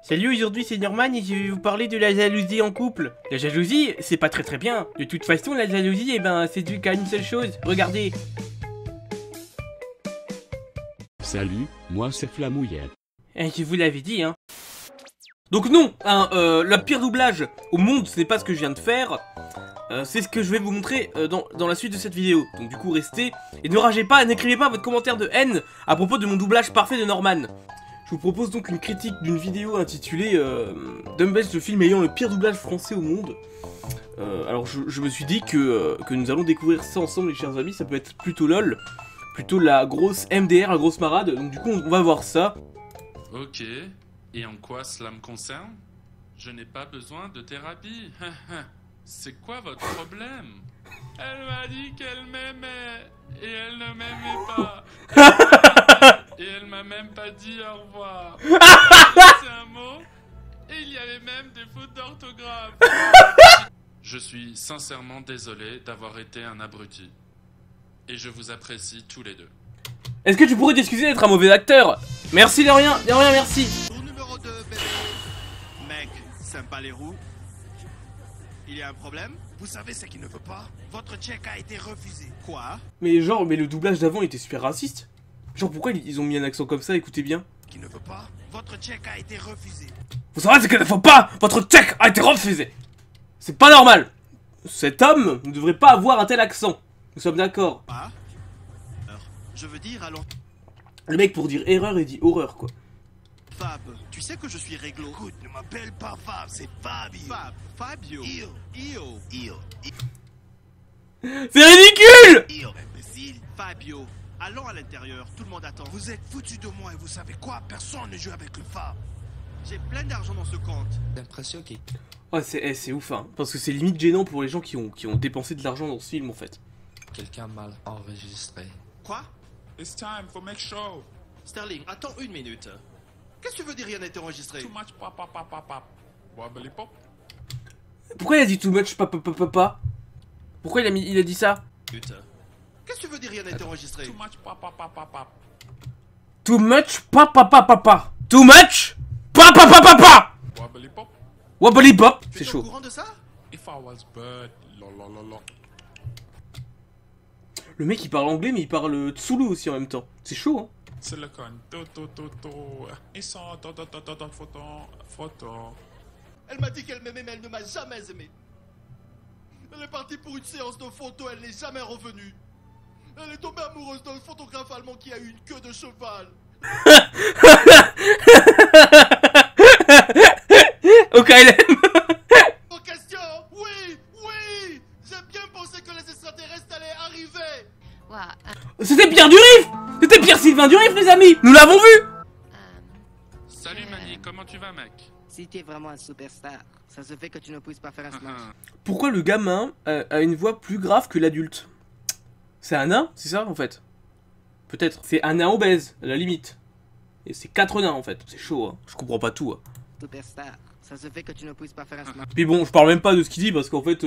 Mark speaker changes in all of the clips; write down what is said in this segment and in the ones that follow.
Speaker 1: Salut, aujourd'hui c'est Norman et je vais vous parler de la jalousie en couple. La jalousie, c'est pas très bien. De toute façon, la jalousie, eh ben, c'est dû qu'à une seule chose. Regardez.
Speaker 2: Salut, moi c'est Flamouillette.
Speaker 1: Je vous l'avais dit, hein. Donc non, le pire doublage au monde, ce n'est pas ce que je viens de faire. C'est ce que je vais vous montrer dans la suite de cette vidéo. Donc du coup, restez. Et ne ragez pas, n'écrivez pas votre commentaire de haine à propos de mon doublage parfait de Norman. Je vous propose donc une critique d'une vidéo intitulée Dumbbells, le film ayant le pire doublage français au monde. Alors je me suis dit que nous allons découvrir ça ensemble les chers amis, ça peut être plutôt lol. Plutôt la grosse MDR, la grosse marade, donc du coup on va voir ça.
Speaker 3: Ok, et en quoi cela me concerne? Je n'ai pas besoin de thérapie. C'est quoi votre problème? Elle m'a dit qu'elle m'aimait, et elle ne m'aimait pas. Et elle m'a même pas dit au revoir. Elle m'a laissé un mot, et il y avait même des fautes d'orthographe. Je suis sincèrement désolé d'avoir été un abruti. Et je vous apprécie tous les deux.
Speaker 1: Est-ce que tu pourrais t'excuser d'être un mauvais acteur? Merci de rien, merci.
Speaker 4: Tour numéro 2, bébé. Mec, sympa les roues. Il y a un problème? Vous savez ce qu'il ne veut pas? Votre check a été refusé. Quoi?
Speaker 1: Mais le doublage d'avant était super raciste. Genre pourquoi ils ont mis un accent comme ça, écoutez bien.
Speaker 4: Qui ne veut pas? Votre check a été refusé.
Speaker 1: Vous savez ce qu'il ne faut pas? Votre check a été refusé. C'est pas normal. Cet homme ne devrait pas avoir un tel accent. Nous sommes d'accord.
Speaker 4: Ah? Je veux dire, allons.
Speaker 1: Le mec pour dire erreur il dit horreur quoi.
Speaker 4: Fab, tu sais que je suis réglo. Écoute, ne m'appelle pas Fab, c'est Fabio. Fab, Fabio. Io.
Speaker 1: C'est ridicule!
Speaker 4: Imbécile. Fabio. Allons à l'intérieur, tout le monde attend. Vous êtes foutus de moi et vous savez quoi? Personne ne joue avec le Fab. J'ai plein d'argent dans ce compte. L'impression qu'il...
Speaker 1: Oh c'est ouf hein. Parce que c'est limite gênant pour les gens qui ont dépensé de l'argent dans ce film en fait.
Speaker 5: Quelqu'un mal enregistré.
Speaker 4: Quoi?
Speaker 3: It's time for make show.
Speaker 4: Sterling, attends une minute. Qu'est-ce que tu veux dire rien n'est enregistré?
Speaker 3: Too much pop. Wobbly pop.
Speaker 1: Pourquoi il a dit too much papa? Pourquoi il a dit ça?
Speaker 4: Qu'est-ce que tu veux dire rien n'est enregistré?
Speaker 3: Too much pop.
Speaker 1: Too much papa. Too much papa.
Speaker 3: Wobbly pop.
Speaker 1: Wobbly pop.
Speaker 4: Tu
Speaker 1: C'est
Speaker 4: es au
Speaker 1: chaud.
Speaker 4: courant de ça?
Speaker 3: If I was bird, lolololo.
Speaker 1: Le mec il parle anglais mais il parle Tsulu aussi en même temps. C'est chaud hein.
Speaker 3: Silicon, ils sont photo.
Speaker 4: Elle m'a dit qu'elle m'aimait mais elle ne m'a jamais aimé. Elle est partie pour une séance de photos, elle n'est jamais revenue. Elle est tombée amoureuse d'un photographe allemand qui a eu une queue de cheval.
Speaker 1: Au KLM.
Speaker 4: Vos questions? Oui. J'ai bien pensé que les extraterrestres allaient arriver.
Speaker 1: C'était Pierre Durif. C'était Pierre Sylvain Durif les amis. Nous l'avons vu.
Speaker 3: Salut Mani, comment tu vas mec?
Speaker 6: Si t'es vraiment un superstar, ça se fait que tu ne puisses pas faire un smash.
Speaker 1: Pourquoi le gamin a une voix plus grave que l'adulte? C'est un nain, c'est ça en fait? Peut-être. C'est un nain obèse, à la limite. Et c'est 4 nains en fait. C'est chaud, hein. Je comprends pas tout. Hein.
Speaker 6: Superstar, ça se fait que tu ne puisses pas faire un smash.
Speaker 1: Puis bon, je parle même pas de ce qu'il dit parce qu'en fait...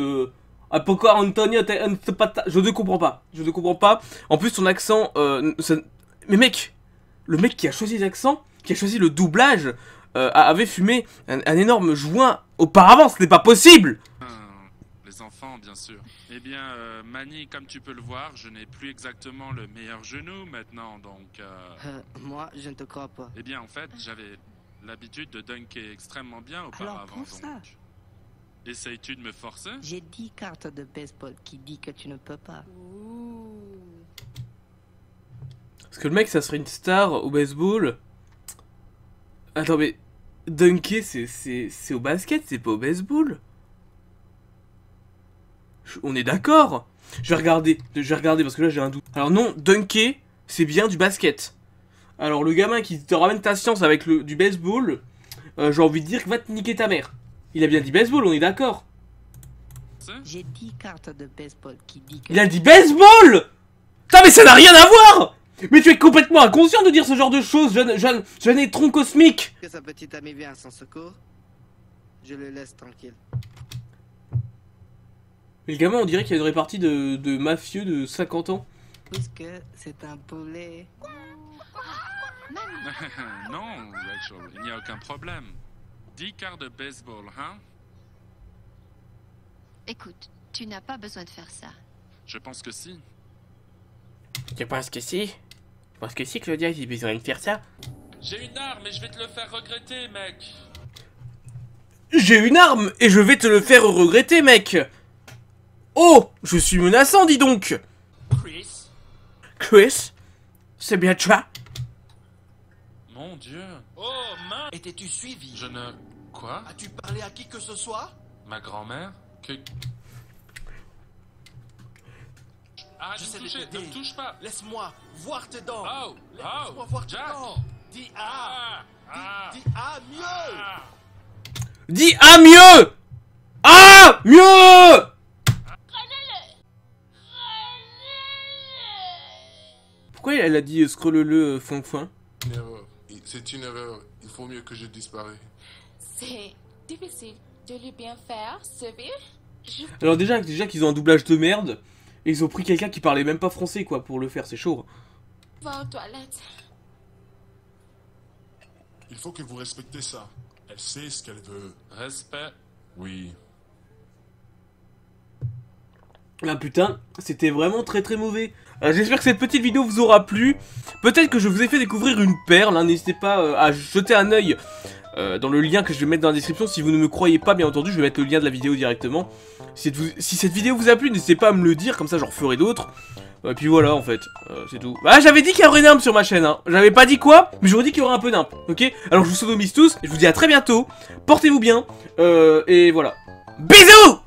Speaker 1: Pourquoi Antonio, je ne comprends pas. Je ne comprends pas. En plus, son accent... Mais mec, le mec qui a choisi l'accent, qui a choisi le doublage, avait fumé un énorme joint auparavant. Ce n'est pas possible.
Speaker 3: Les enfants, bien sûr. Eh bien, Mani, comme tu peux le voir, je n'ai plus exactement le meilleur genou maintenant, donc...
Speaker 6: Moi, je ne te crois pas.
Speaker 3: Eh bien, en fait, j'avais l'habitude de dunker extrêmement bien auparavant,
Speaker 6: prends ça.
Speaker 3: donc... Essayes-tu de me forcer?
Speaker 6: J'ai 10 cartes de baseball qui dit que tu ne peux pas.
Speaker 1: Parce que le mec, ça serait une star au baseball. Attends, mais... Dunker, c'est au basket, c'est pas au baseball. On est d'accord. Je vais regarder parce que là j'ai un doute. Alors non, dunker, c'est bien du basket. Alors le gamin qui te ramène ta science avec du baseball, j'ai envie de dire que va te niquer ta mère. Il a bien dit baseball, on est d'accord.
Speaker 6: J'ai 10 cartes de baseball qui dit que...
Speaker 1: Il a dit baseball. Putain mais ça n'a rien à voir. Mais tu es complètement inconscient de dire ce genre de choses, jeune étron cosmique.
Speaker 6: Que sa petite amie vient sans secours, je le laisse tranquille.
Speaker 1: Mais le gamin, on dirait qu'il y a une répartie de mafieux de 50 ans.
Speaker 6: Puisque c'est un poulet.
Speaker 3: Non, Rachel, il n'y a aucun problème. 10 quarts de baseball, hein?
Speaker 7: Écoute, tu n'as pas besoin de faire ça.
Speaker 3: Je pense que si.
Speaker 1: Tu penses que si? Tu penses que si, Claudia, j'ai besoin de faire ça?
Speaker 3: J'ai une arme et je vais te le faire regretter, mec.
Speaker 1: J'ai une arme et je vais te le faire regretter, mec. Oh, je suis menaçant, dis donc.
Speaker 4: Chris?
Speaker 1: Chris? C'est bien toi?
Speaker 3: Mon Dieu.
Speaker 4: Oh, mince! Étais-tu suivi?
Speaker 3: Je ne... Quoi?
Speaker 4: As-tu parlé à qui que ce soit?
Speaker 3: Ma grand-mère? Que... Ah,
Speaker 4: Je sais
Speaker 3: ne
Speaker 4: t'aider.
Speaker 3: me touche pas.
Speaker 4: Laisse-moi voir tes dents!
Speaker 3: Oh,
Speaker 4: Laisse-moi voir tes
Speaker 3: Jack.
Speaker 4: dents! Dis ah! Dis ah mieux!
Speaker 3: Ah.
Speaker 1: Dis ah mieux! Ah mieux! Pourquoi elle a dit scrolle-le fin?
Speaker 8: Une erreur. C'est une erreur. Il faut mieux que je disparaisse.
Speaker 9: C'est difficile de lui bien faire servir.
Speaker 1: Alors déjà qu'ils ont un doublage de merde, et ils ont pris quelqu'un qui parlait même pas français quoi pour le faire, c'est chaud.
Speaker 9: Va aux toilettes.
Speaker 8: Il faut que vous respectez ça. Elle sait ce qu'elle veut.
Speaker 3: Respect.
Speaker 8: Oui.
Speaker 1: Ah putain, c'était vraiment très très mauvais. J'espère que cette petite vidéo vous aura plu. Peut-être que je vous ai fait découvrir une perle, hein. N'hésitez pas à jeter un œil dans le lien que je vais mettre dans la description. Si vous ne me croyez pas, bien entendu, je vais mettre le lien de la vidéo directement. Si cette vidéo vous a plu, n'hésitez pas à me le dire, comme ça j'en referai d'autres. Et puis voilà en fait, c'est tout. Ah, j'avais dit qu'il y aurait nimp sur ma chaîne, hein. J'avais pas dit quoi, mais j'aurais dit qu'il y aurait un peu nimp, ok? Alors je vous sodomise tous, je vous dis à très bientôt, portez-vous bien, et voilà. Bisous!